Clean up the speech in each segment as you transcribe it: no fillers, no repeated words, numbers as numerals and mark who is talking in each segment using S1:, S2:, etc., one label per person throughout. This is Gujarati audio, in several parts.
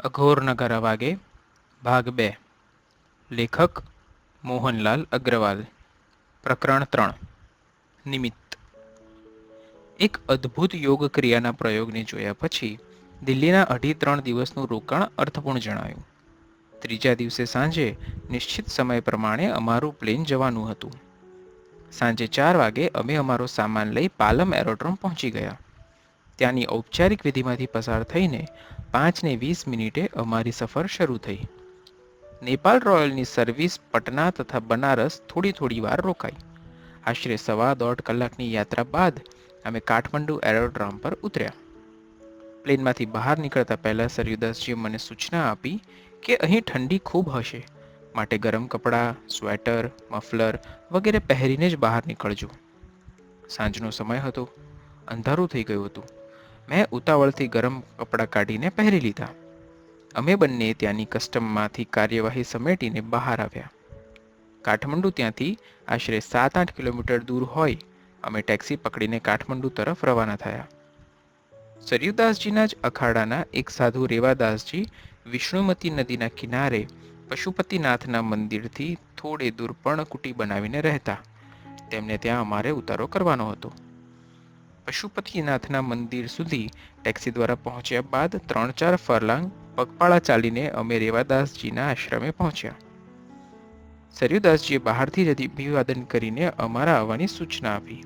S1: અઘોર નગર વાગે ભાગ 2. લેખક મોહનલાલ અગ્રવાલ. પ્રકરણ 3. નિમિત્ત. એક અદ્ભુત યોગ ક્રિયાના પ્રયોગને જોયા પછી દિલ્હીના 2.5-3 દિવસનું રોકાણ અર્થપૂર્ણ જણાયું. ત્રીજા દિવસે સાંજે નિશ્ચિત સમય પ્રમાણે અમારું પ્લેન જવાનું હતું. સાંજે 4 વાગે અમે અમારો સામાન લઈ પાલમ એરોડ્રોમ પહોંચી ગયા. ત્યાંની ઔપચારિક વિધિમાંથી પસાર થઈને 5:20 અમારી સફર શરૂ થઈ. નેપાળ રોયલની સર્વિસ પટના તથા બનારસ થોડી વાર રોકાઈ. આશરે 1.25 કલાકની યાત્રા બાદ અમે કાઠમંડુ એરોડ્રોમ પર ઉતર્યા. પ્લેનમાંથી બહાર નીકળતા પહેલા સરયુદાસજીએ મને સૂચના આપી કે અહીં ઠંડી ખૂબ હશે, માટે ગરમ કપડાં, સ્વેટર, મફલર વગેરે પહેરીને જ બહાર નીકળજો. સાંજનો સમય હતો. અંધારું થઈ ગયું હતું. મેં ઉતાવળથી ગરમ કપડાં કાઢીને પહેરી લીધા. અમે બંને ત્યાંની કસ્ટમમાંથી કાર્યવાહી સમેટીને બહાર આવ્યા. કાઠમંડુ ત્યાંથી આશરે 7-8 કિલોમીટર દૂર હોય અમે ટેક્સી પકડીને કાઠમંડુ તરફ રવાના થયા. સરયુદાસજીના જ અખાડાના એક સાધુ રેવાદાસજી વિષ્ણુમતી નદીના કિનારે પશુપતિનાથના મંદિરથી થોડે દૂર પર્ણકુટી બનાવીને રહેતા. તેમને ત્યાં અમારે ઉતારો કરવાનો હતો. પશુપતિનાથના મંદિર સુધી ટેક્સી દ્વારા પહોંચ્યા બાદ 3-4 ફરલાંગ પગપાળા ચાલીને અમે રેવાદાસજીના આશ્રમે પહોંચ્યા. સરયુદાસજીએ બહારથી જ અભિવાદન કરીને અમારા આવવાની સૂચના આપી.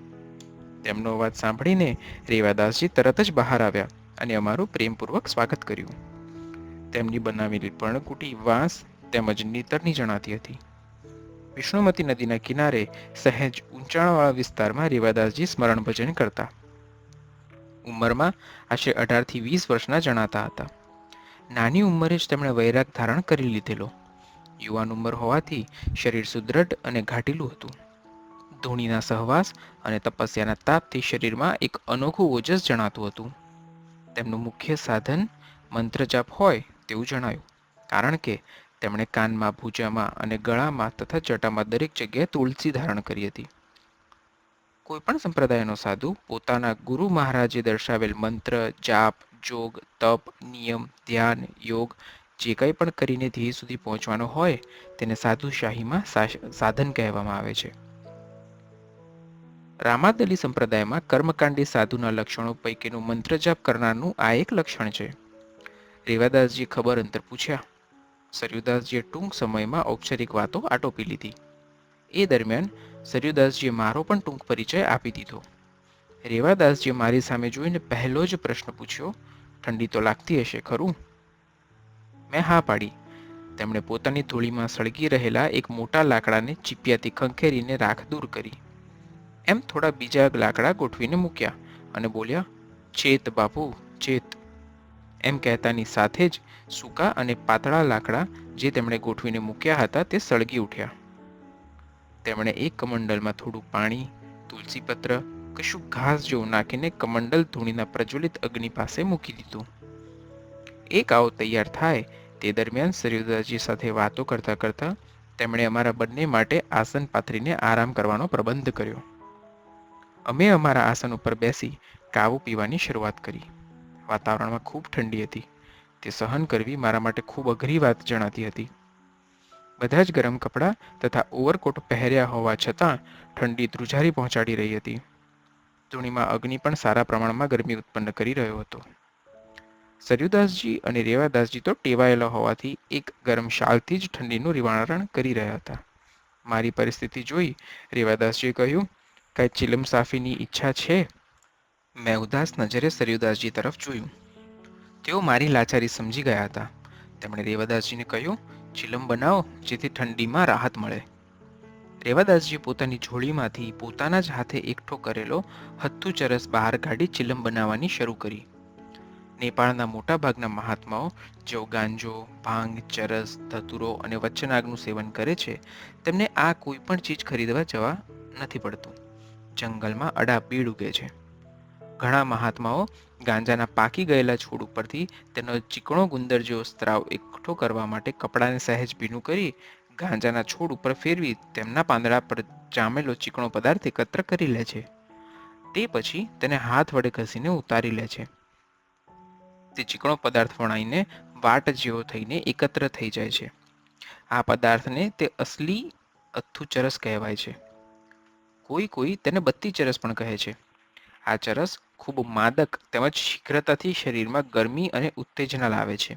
S1: તેમનો અવાજ સાંભળીને રેવાદાસજી તરત જ બહાર આવ્યા અને અમારું પ્રેમપૂર્વક સ્વાગત કર્યું. તેમની બનાવેલી પર્ણકુટી વાંસ તેમજ નીતરની જણાતી હતી. વિષ્ણુમતી નદીના કિનારે સહેજ ઊંચાણવાળા વિસ્તારમાં રેવાદાસજી સ્મરણ ભજન કરતા. ઉંમરમાં આશરે 18-20 વર્ષના જણાતા હતા. નાની ઉંમરે જ તેમણે વૈરાગ ધારણ કરી લીધેલો. યુવાન ઉંમર હોવાથી શરીર સુદૃઢ અને ઘાટીલું હતું. ધૂણીના સહવાસ અને તપસ્યાના તાપથી શરીરમાં એક અનોખું ઓજસ જણાતું હતું. તેમનું મુખ્ય સાધન મંત્ર જાપ હોય તેવું જણાયું, કારણ કે તેમણે કાનમાં, ભૂજામાં અને ગળામાં તથા જટામાં દરેક જગ્યાએ તુલસી ધારણ કરી હતી. કોઈપણ સંપ્રદાયનો સાધુ પોતાના ગુરુ મહારાજે દર્શાવેલ મંત્ર, જાપ, જોગ, તપ, નિયમ, ધ્યાન, યોગ જે કંઈ પણ કરીને ધ્યેય સુધી પહોંચવાનો હોય તેને સાધુશાહીમાં સાધન કહેવામાં આવે છે. રામાદલી સંપ્રદાયમાં કર્મકાંડી સાધુના લક્ષણો પૈકીનું મંત્ર જાપ કરનારનું આ એક લક્ષણ છે. રેવાદાસજીએ ખબર અંતર પૂછ્યા. સરયુદાસજીએ ટૂંક સમયમાં ઔપચારિક વાતો આટોપી લીધી. એ દરમિયાન સરયુદાસજીએ મારો પણ ટૂંક પરિચય આપી દીધો. રેવાદાસજીએ મારી સામે જોઈને પહેલો જ પ્રશ્ન પૂછ્યો, ઠંડી તો લાગતી હશે ખરું? મેં હા પાડી. તેમણે પોતાની ધૂળીમાં સળગી રહેલા એક મોટા લાકડાને ચીપિયાથી ખંખેરીને રાખ દૂર કરી. એમ થોડા બીજા લાકડા ગોઠવીને મૂક્યા અને બોલ્યા, ચેત બાપુ, ચેત. એમ કહેતાની સાથે જ સૂકા અને પાતળા લાકડા જે તેમણે ગોઠવીને મૂક્યા હતા તે સળગી ઉઠ્યા. તેમણે એક કમંડલમાં થોડું પાણી, તુલસીપત્ર, કશું ઘાસ જેવું નાખીને કમંડલ ધૂણીના પ્રજ્વલિત અગ્નિ પાસે મૂકી દીધું. એક આવો તૈયાર થાય તે દરમિયાન સરયુદાસજી સાથે વાતો કરતા કરતા તેમણે અમારા બંને માટે આસન પાથરીને આરામ કરવાનો પ્રબંધ કર્યો. અમે અમારા આસન ઉપર બેસી કાવું પીવાની શરૂઆત કરી. વાતાવરણમાં ખૂબ ઠંડી હતી. તે સહન કરવી મારા માટે ખૂબ અઘરી વાત જણાતી હતી. બધા જ ગરમ કપડાં તથા ઓવરકોટ પહેર્યા હોવા છતાં ઠંડી ધ્રુજારી પહોંચાડી રહી હતી. ધૂણીમાં અગ્નિ પણ સારા પ્રમાણમાં ગરમી ઉત્પન્ન કરી રહ્યો હતો. સરયુદાસજી અને રેવાદાસજી તો ટેવાયેલા હોવાથી એક ગરમ શાલથી જ ઠંડીનું નિવારણ કરી રહ્યા હતા. મારી પરિસ્થિતિ જોઈ રેવાદાસજીએ કહ્યું, કાંઈ ચિલમ સાફીની ઈચ્છા છે? મેં ઉદાસ નજરે સરયુદાસજી તરફ જોયું. તેઓ મારી લાચારી સમજી ગયા હતા. તેમણે રેવાદાસજીને કહ્યું, ચિલમ બનાવો જેથી ઠંડીમાં રાહત મળે. રેવાદાસજીએ પોતાની ઝોળીમાંથી પોતાના જ હાથે એકઠો કરેલો હથ્થુ ચરસ બહાર કાઢી ચિલમ બનાવવાની શરૂ કરી. નેપાળના મોટાભાગના મહાત્માઓ જેઓ ગાંજો, ભાંગ, ચરસ, ધતુરો અને વચ્ચનાગનું સેવન કરે છે તેમને આ કોઈ પણ ચીજ ખરીદવા જવા નથી પડતું. જંગલમાં અડાબીડ ઉગે છે. ઘણા મહાત્માઓ ગાંજાના પાકી ગયેલા છોડ ઉપરથી તેનો ચીકણો ગુંદર જેવો સ્ત્રાવ એકઠો કરવા માટે કપડાને સહેજ ભીનું કરી ગાંજાના છોડ ઉપર ફેરવી તેમના પાંદડા પર જામેલો ચીકણો પદાર્થ એકત્ર કરી લે છે. તે પછી તેને હાથ વડે ઘસીને ઉતારી લે છે. તે ચીકણો પદાર્થ વણાઈને વાટ જેવો થઈને એકત્ર થઈ જાય છે. આ પદાર્થને તે અસલી અથ્થુ ચરસ કહેવાય છે. કોઈ તેને બત્તી ચરસ પણ કહે છે. આ ચરસ ખૂબ માદક તેમજ શીઘ્રતાથી શરીરમાં ગરમી અને ઉત્તેજના લાવે છે.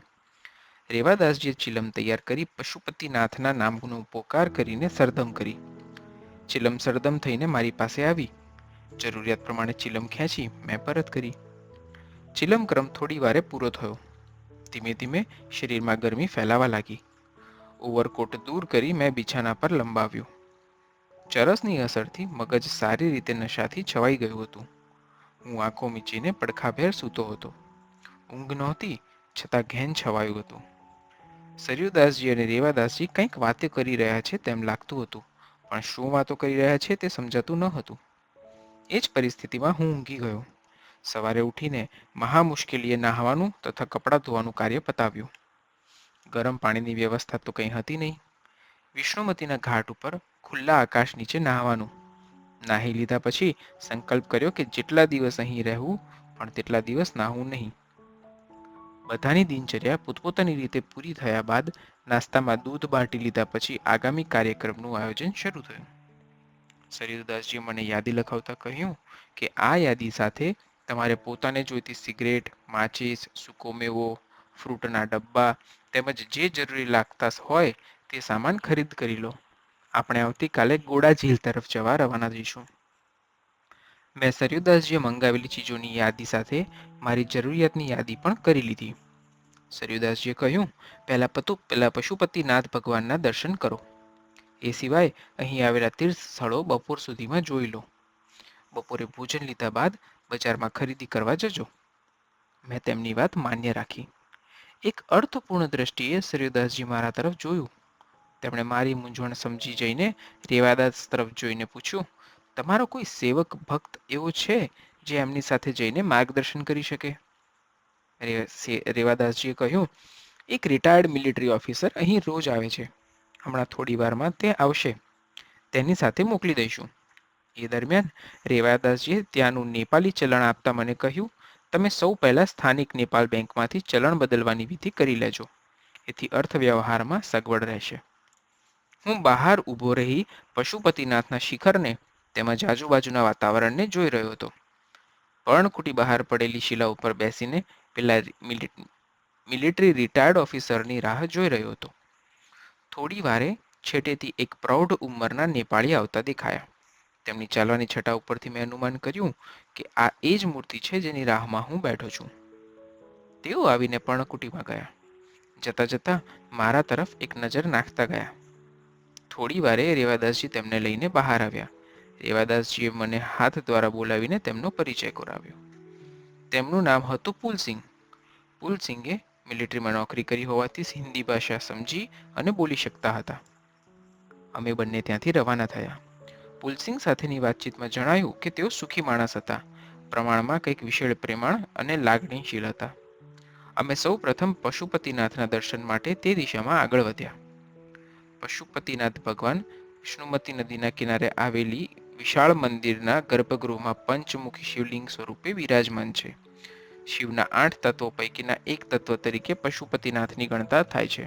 S1: રેવાદાસજીએ ચિલમ તૈયાર કરી પશુપતિનાથના નામનો પોકાર કરીને સરધમ કરી. ચિલમ સરધમ થઈને મારી પાસે આવી. જરૂરિયાત પ્રમાણે ચિલમ ખેંચી મેં પરત કરી. ચિલમ ક્રમ થોડી વારે પૂરો થયો. ધીમે ધીમે શરીરમાં ગરમી ફેલાવા લાગી. ઓવરકોટ દૂર કરી મેં બિછાના પર લંબાવ્યો. ચરસની અસરથી મગજ સારી રીતે નશાથી છવાઈ ગયું હતું. હું આંખો મીચીને પડખાભેર સૂતો હતો. ઊંઘ નહોતી, છતાં ઘેન છવાયું હતું. સરયુદાસજી અને રેવાદાસજી કંઈક વાતો કરી રહ્યા છે તેમ લાગતું હતું, પણ શું વાતો કરી રહ્યા છે તે સમજાતું ન હતું. એ જ પરિસ્થિતિમાં હું ઊંઘી ગયો. સવારે ઉઠીને મહા મુશ્કેલીએ નહાવાનું તથા કપડાં ધોવાનું કાર્ય પતાવ્યું. ગરમ પાણીની વ્યવસ્થા તો કંઈ હતી નહીં. વિષ્ણુમતીના ઘાટ ઉપર ખુલ્લા આકાશ નીચે નહાવાનું. નાહી લીધા પછી સંકલ્પ કર્યો કે જેટલા દિવસ અહીં રહેવું પણ તેટલા દિવસ નાહવું નહીં. બધાની દિનચર્યા પોતપોતાની રીતે પૂરી થયા બાદ નાસ્તામાં દૂધ બાટી લીધા પછી આગામી કાર્યક્રમનું આયોજન શરૂ થયું. સરયુદાસજીએ મને યાદી લખાવતા કહ્યું કે આ યાદી સાથે તમારે પોતાને જોઈતી સિગરેટ, માચીસ, સૂકો મેવો, ફ્રૂટના ડબ્બા તેમજ જે જરૂરી લાગતા હોય તે સામાન ખરીદ કરી લો. આપણે આવતીકાલે ગોડા ઝીલ તરફ જવા રવાના થઈશું. મેં સરયુદાસજીએ મંગાવેલી ચીજોની યાદી સાથે મારી જરૂરિયાતની યાદી પણ કરી લીધી. સરયુદાસજીએ કહ્યું, પહેલા પશુપતિનાથ ભગવાનના દર્શન કરો. એ સિવાય અહીં આવેલા તીર્થ સ્થળો બપોર સુધીમાં જોઈ લો. બપોરે ભોજન લીધા બાદ બજારમાં ખરીદી કરવા જજો. મેં તેમની વાત માન્ય રાખી. એક અર્થપૂર્ણ દ્રષ્ટિએ સરયુદાસજી મારા તરફ જોયું. તેમણે મારી મૂંઝવણ સમજી જઈને રેવાદાસ તરફ જોઈને પૂછ્યું, તમારો કોઈ સેવક ભક્ત એવો છે જે એમની સાથે જઈને માર્ગદર્શન કરી શકે? રેવાદાસજીએ કહ્યું, એક રિટાયર્ડ મિલિટરી ઓફિસર અહીં રોજ આવે છે. હમણાં થોડી વારમાં તે આવશે. તેની સાથે મોકલી દઈશું. એ દરમિયાન રેવાદાસજીએ ત્યાંનું નેપાલી ચલણ આપતા મને કહ્યું, તમે સૌ પહેલાં સ્થાનિક નેપાલ બેંકમાંથી ચલણ બદલવાની વિધિ કરી લેજો. એથી અર્થવ્યવહારમાં સગવડ રહેશે. હું બહાર ઊભો રહી પશુપતિનાથના શિખરને તેમજ આજુબાજુના વાતાવરણને જોઈ રહ્યો હતો. પર્ણકુટી બહાર પડેલી શિલા ઉપર બેસીને પેલા મિલિટરી રિટાયર્ડ ઓફિસરની રાહ જોઈ રહ્યો હતો. થોડી વારે છેટેથી એક પ્રૌઢ ઉંમરના નેપાળી આવતા દેખાયા. તેમની ચાલવાની છટા ઉપરથી મેં અનુમાન કર્યું કે આ એ જ મૂર્તિ છે જેની રાહમાં હું બેઠો છું. તેઓ આવીને પર્ણકુટીમાં ગયા. જતા જતા મારા તરફ એક નજર નાખતા ગયા. થોડી વારે રેવાદાસજી તેમને લઈને બહાર આવ્યા. રેવાદાસજીએ મને હાથ દ્વારા બોલાવીને તેમનો પરિચય કરાવ્યો. તેમનું નામ હતું પુલસિંહ. પુલસિંગે મિલિટરીમાં નોકરી કરી હોવાથી હિન્દી ભાષા સમજી અને બોલી શકતા હતા. અમે બંને ત્યાંથી રવાના થયા. પુલસિંહ સાથેની વાતચીતમાં જણાયું કે તેઓ સુખી માણસ હતા. પ્રમાણમાં કંઈક વિશેષ પ્રેમાળ અને લાગણીશીલ હતા. અમે સૌ પ્રથમ પશુપતિનાથના દર્શન માટે તે દિશામાં આગળ વધ્યા. પશુપતિનાથ ભગવાન વિષ્ણુમતી નદીના કિનારે આવેલી વિશાળ મંદિરના ગર્ભગૃહમાં પંચમુખી શિવલિંગ સ્વરૂપે વિરાજમાન છે. શિવના 8 તત્વો પૈકીના એક તત્વ તરીકે પશુપતિનાથની ગણતા થાય છે.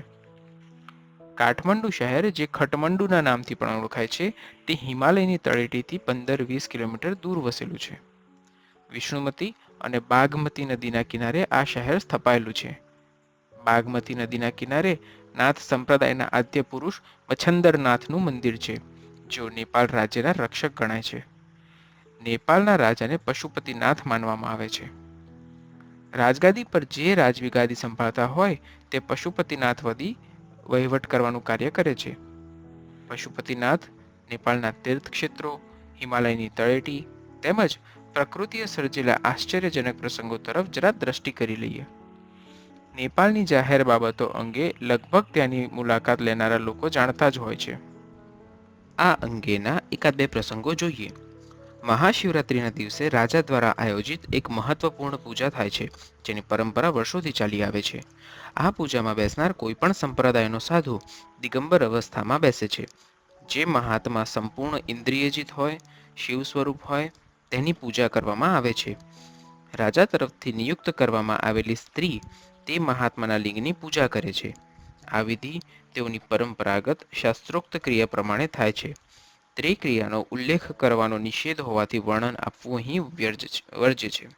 S1: કાઠમંડુ શહેર, જે ખટમંડુના નામથી પણ ઓળખાય છે, તે હિમાલયની તળેટીથી 15-20 કિલોમીટર દૂર વસેલું છે. વિષ્ણુમતી અને બાગમતી નદીના કિનારે આ શહેર સ્થપાયેલું છે. બાગમતી નદીના કિનારે નાથ સંપ્રદાયના આદ્ય પુરુષ મચ્છંદરનાથનું મંદિર છે, જેઓ નેપાળ રાજ્યના રક્ષક ગણાય છે. નેપાળના રાજાને પશુપતિનાથ માનવામાં આવે છે. રાજગાદી પર જે રાજવી સંભાળતા હોય તે પશુપતિનાથ વહીવટ કરવાનું કાર્ય કરે છે. પશુપતિનાથ નેપાળના તીર્થક્ષેત્રો, હિમાલયની તળેટી તેમજ પ્રકૃતિએ સર્જેલા આશ્ચર્યજનક પ્રસંગો તરફ જરા દ્રષ્ટિ કરી લઈએ. નેપાળની જાહેર બાબતો અંગે લગભગ ત્યાંની મુલાકાત લેનારા લોકો જાણતા જ હોય છે. આ અંગેના એકાદ બે પ્રસંગો જોઈએ. મહાશિવરાત્રિના દિવસે રાજા દ્વારા આયોજિત એક મહત્વપૂર્ણ પૂજા થાય છે, જેની પરંપરા વર્ષોથી ચાલી આવે છે. આ પૂજામાં બેસનાર કોઈ પણ સંપ્રદાયનો સાધુ દિગંબર અવસ્થામાં બેસે છે. જે મહાત્મા સંપૂર્ણ ઇન્દ્રિયજિત હોય, શિવ સ્વરૂપ હોય, તેની પૂજા કરવામાં આવે છે. રાજા તરફથી નિયુક્ત કરવામાં આવેલી સ્ત્રી તે મહાત્માના લિંગની પૂજા કરે છે. આ વિધિ તેઓની પરંપરાગત શાસ્ત્રોક્ત ક્રિયા પ્રમાણે થાય છે. તે ક્રિયાનો ઉલ્લેખ કરવાનો નિષેધ હોવાથી વર્ણન આપવું અહીં વર્જ્ય છે.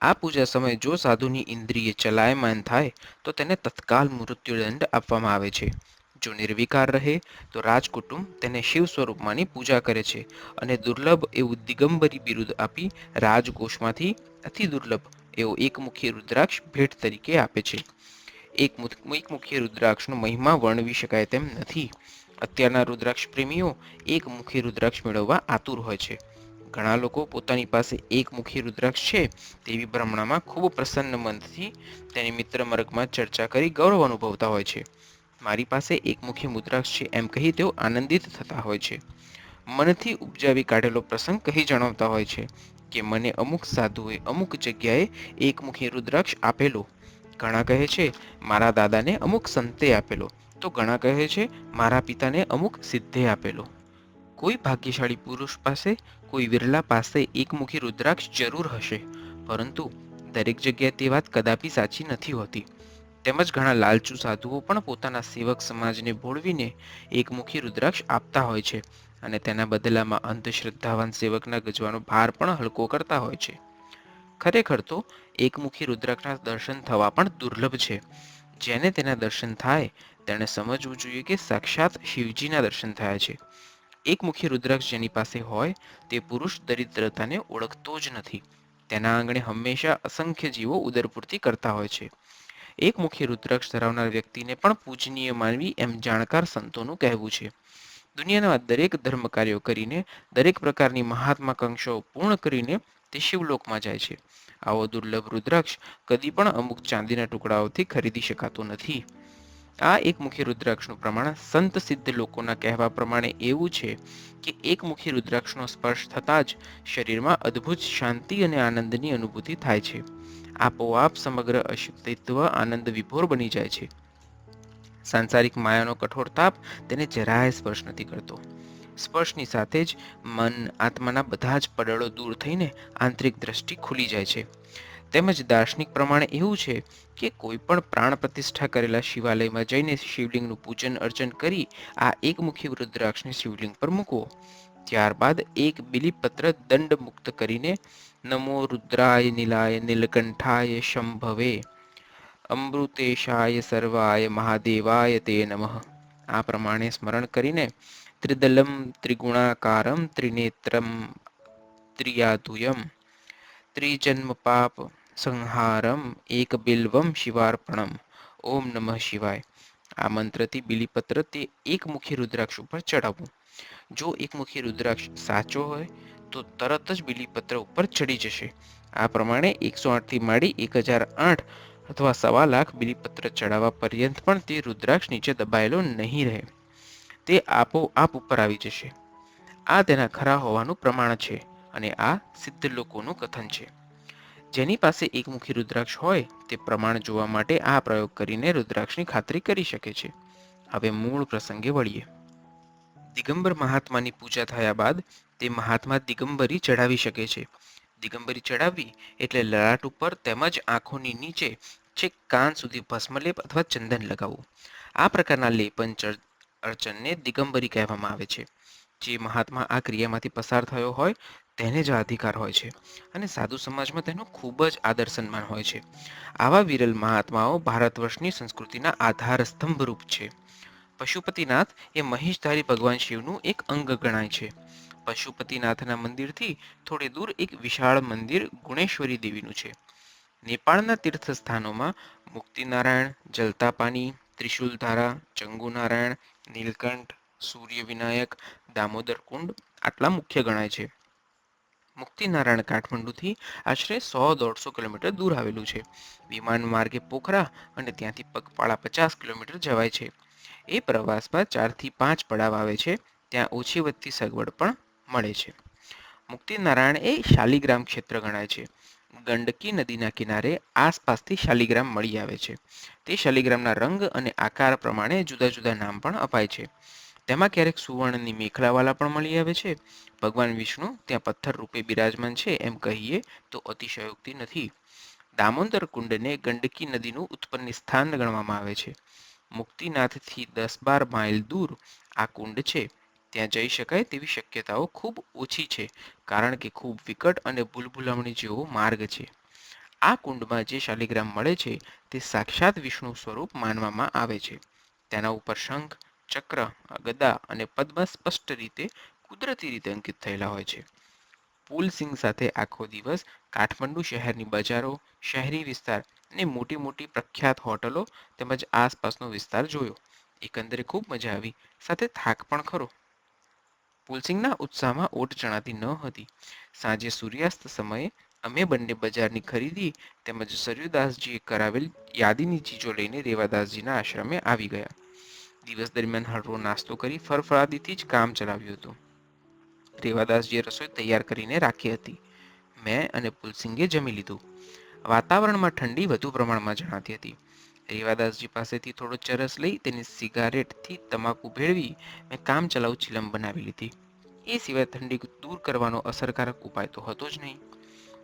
S1: આ પૂજા સમયે જો સાધુની ઇન્દ્રિય ચલાયમાન થાય તો તેને તત્કાલ મૃત્યુદંડ આપવામાં આવે છે. જો નિર્વિકાર રહે તો રાજકુટુંબ તેને શિવ સ્વરૂપમાંની પૂજા કરે છે અને દુર્લભ એવું દિગંબરી બિરુદ આપી રાજકોષમાંથી અતિ દુર્લભ એવો એકમુખી રુદ્રાક્ષ ભેટ તરીકે આપે છે. એકમુખી રુદ્રાક્ષનો મહિમા વર્ણવી શકાય તેમ નથી. અત્યારના રુદ્રાક્ષ પ્રેમીઓ એકમુખી રુદ્રાક્ષ મેળવવા આતુર હોય છે. ઘણા લોકો પોતાની પાસે એકમુખી રુદ્રાક્ષ છે તેવી ભ્રમણામાં ખૂબ પ્રસન્ન મનથી તેની મિત્ર વર્ગમાં ચર્ચા કરી ગૌરવ અનુભવતા હોય છે. મારી પાસે એકમુખી રુદ્રાક્ષ છે એમ કહી તેઓ આનંદિત થતા હોય છે. મનથી ઉપજાવી કાઢેલો પ્રસંગ કહી જણાવતા હોય છે કે મને અમુક સાધુએ અમુક જગ્યાએ એકમુખી રુદ્રાક્ષ આપેલો. ઘણા કહે છે મારા દાદાને અમુક સંતે આપેલો, તો ઘણા કહે છે મારા પિતાને અમુક સિદ્ધે આપેલો. કોઈ ભાગ્યશાળી પુરુષ પાસે, કોઈ વિરલા પાસે એકમુખી રુદ્રાક્ષ જરૂર હશે, પરંતુ દરેક જગ્યાએ તે વાત કદાપી સાચી નથી હોતી. તેમજ ઘણા લાલચુ સાધુઓ પણ પોતાના સેવક સમાજને ભોળવીને એકમુખી રુદ્રાક્ષ આપતા હોય છે અને તેના બદલામાં અંધશ્રદ્ધાવાન સેવકના ગજવાનો ભાર પણ હલકો કરતા હોય છે. ખરેખર તો એકમુખી રુદ્રાક્ષના દર્શન થવા પણ દુર્લભ છે. જેને તેના દર્શન થાય તેણે સમજવું જોઈએ કે સાક્ષાત શિવજીના દર્શન થયા છે. એકમુખી રુદ્રાક્ષ જેની પાસે હોય તે પુરુષ દરિદ્રતાને ઓળખતો જ નથી. તેના આંગણે હંમેશા અસંખ્ય જીવો ઉદરપૂર્તિ કરતા હોય છે. એકમુખી રુદ્રાક્ષ ધરાવનાર વ્યક્તિને પણ પૂજનીય માનવી એમ જાણકાર સંતોનું કહેવું છે. દુનિયાના દરેક ધર્મ કાર્યો કરીને, દરેક પ્રકારની મહાત્માકાંક્ષાઓ પૂર્ણ કરીને તે શિવલોકમાં જાય છે. આવો દુર્લભ રુદ્રાક્ષ કદી પણ અમુક ચાંદીના ટુકડાઓથી ખરીદી શકાતો નથી. આ એકમુખી રુદ્રાક્ષનું પ્રમાણ સંત સિદ્ધ લોકોના કહેવા પ્રમાણે એવું છે કે એકમુખી રુદ્રાક્ષનો સ્પર્શ થતાં જ શરીરમાં અદ્ભુત શાંતિ અને આનંદની અનુભૂતિ થાય છે. આપોઆપ સમગ્ર અસ્તિત્વ આનંદ વિભોર બની જાય છે. સાંસારિક માયાનો કઠોર તાપ તેને જરાય સ્પર્શ નથી કરતો. સ્પર્શની સાથે જ મન, આત્માના બધા જ પડળો દૂર થઈને આંતરિક દ્રષ્ટિ ખુલી જાય છે. તેમજ દાર્શનિક પ્રમાણે એવું છે કે કોઈ પણ પ્રાણ પ્રતિષ્ઠા કરેલા શિવાલયમાં જઈને શિવલિંગનું પૂજન અર્ચન કરી આ એકમુખી રુદ્રાક્ષને શિવલિંગ પર મૂકવો. ત્યારબાદ એક બિલીપત્ર દંડ મુક્ત કરીને નમો રુદ્રાય નીલાય નીલકંઠાય શંભવે અમૃતેશાય સર્વાય મહાદેવાય તે નમઃ આ પ્રમાણે સ્મરણ કરીને ત્રિદલમ ત્રિગુણાકારમ ત્રિનેત્રમ ત્રિયાતુયમ ત્રિજન્મ પાપ સંહારમ એક બિલ્વમ શિવાર્પણમ ઓમ નમઃ શિવાય આ મંત્રથી બિલીપત્ર તે એકમુખી રુદ્રાક્ષ ઉપર ચડાવવું. જો એકમુખી રુદ્રાક્ષ સાચો હોય તો તરત જ બિલીપત્ર ઉપર ચડી જશે. આ પ્રમાણે 108થી માંડી 1008 અથવા 1.25 લાખ બિલીપત્ર ચડાવવા પર્યંત પણ તે રુદ્રાક્ષ નીચે દબાયેલો નહીં રહે. તે આપોઆપ ઉપર આવી જશે. આ તેના ખરા હોવાનું પ્રમાણ છે અને આ સિદ્ધ લોકોનું કથન છે. જેની પાસે એકમુખી રુદ્રાક્ષ હોય તે પ્રમાણ જોવા માટે આ પ્રયોગ કરીને રુદ્રાક્ષની ખાતરી કરી શકે છે. હવે મૂળ પ્રસંગે વળીએ. દિગંબર મહાત્માની પૂજા થયા બાદ તે મહાત્મા દિગંબરી ચડાવી શકે છે. દિગંબરી ચડાવવી એટલે લલાટ ઉપર તેમજ આંખોની નીચે છેક કાન સુધી ભસ્મલેપ અથવા ચંદન લગાવવું. આ પ્રકારના લેપન અર્ચનને દિગંબરી કહેવામાં આવે છે. જે મહાત્મા આ ક્રિયામાંથી પસાર થયો હોય તેને જ આ અધિકાર હોય છે અને સાધુ સમાજમાં તેનો ખૂબ જ આદર સન્માન હોય છે. આવા વિરલ મહાત્માઓ ભારત વર્ષની સંસ્કૃતિના આધાર સ્તંભ રૂપ છે. પશુપતિનાથ એ મહેશધારી ભગવાન શિવનું એક અંગ ગણાય છે. પશુપતિનાથના મંદિરથી થોડે દૂર એક વિશાળ મંદિર ગુણેશ્વરી દેવીનું છે. નેપાળના તીર્થસ્થાનોમાં મુક્તિનારાયણ, જલતાપાની, ત્રિશુલધારા, ચંગુનારાયણ, નીલકંઠ, સૂર્યવિનાયક, દામોદર કુંડ આટલા મુખ્ય ગણાય છે. મુક્તિનારાયણ કાઠમંડુથી આશરે 100-150 કિલોમીટર દૂર આવેલું છે. વિમાન માર્ગે પોખરા અને ત્યાંથી પગપાળા 50 કિલોમીટર જવાય છે. એ પ્રવાસમાં 4થી 5 પડાવ આવે છે. ત્યાં ઓછી વધતી સગવડ પણ મળે છે. મુક્તિનારાયણ એ શાલિગ્રામ ક્ષેત્ર ગણાય છે. ગંડકી નદીના કિનારે આસપાસથી શાલિગ્રામ મળી આવે છે. તે શાલિગ્રામના રંગ અને આકાર પ્રમાણે જુદા જુદા નામ પણ અપાય છે. તેમાં ક્યારેક સુવર્ણની મેખલાવાલા પણ મળી આવે છે. ભગવાન વિષ્ણુ ત્યાં પથ્થર રૂપે બિરાજમાન છે એમ કહીએ તો અતિશયોક્તિ નથી. દામોદર કુંડને ગંડકી નદીનું ઉત્પન્ન સ્થાન ગણવામાં આવે છે. મુક્તિનાથથી 10-12 માઇલ દૂર આ કુંડ છે. ત્યાં જઈ શકાય તેવી શક્યતાઓ ખૂબ ઓછી છે, કારણ કે ખૂબ વિકટ અને ભૂલભુલામણી જેવો માર્ગ છે. આ કુંડમાં જે શાલિગ્રામ મળે છે તે સાક્ષાત વિષ્ણુ સ્વરૂપ માનવામાં આવે છે. તેના ઉપર શંખ, ચક્ર, ગદા અને પદ્મ સ્પષ્ટ રીતે કુદરતી રીતે અંકિત થયેલા હોય છે. પુલસિંહ સાથે આખો દિવસ કાઠમંડુ શહેરની બજારો, શહેરી વિસ્તાર અને મોટી મોટી પ્રખ્યાત હોટલો તેમજ આસપાસનો વિસ્તાર જોયો. એકંદરે ખૂબ મજા આવી, સાથે થાક પણ ખરો. પુલસિંહના ઉત્સાહમાં ઓટ જણાતી ન હતી. સાંજે સૂર્યાસ્ત સમયે અમે બંને બજારની ખરીદી તેમજ સરયુદાસજીએ કરાવેલ યાદીની ચીજો લઈને રેવાદાસજીના આશ્રમે આવી ગયા. દિવસ દરમિયાન હળવો નાસ્તો કરી ફરફરાદીથી જ કામ ચલાવ્યું હતું. રેવાદાસજીએ રસોઈ તૈયાર કરીને રાખી હતી. મેં અને પુલસિંગે જમી લીધું. વાતાવરણમાં ઠંડી વધુ પ્રમાણમાં જણાતી હતી. રેવાદાસજી પાસેથી થોડો ચરસ લઈ તેની સિગારેટથી તમાકુ ભેળવી મેં કામચલાઉ ચિલમ બનાવી લીધી. એ સિવાય ઠંડી દૂર કરવાનો અસરકારક ઉપાય તો હતો જ નહીં.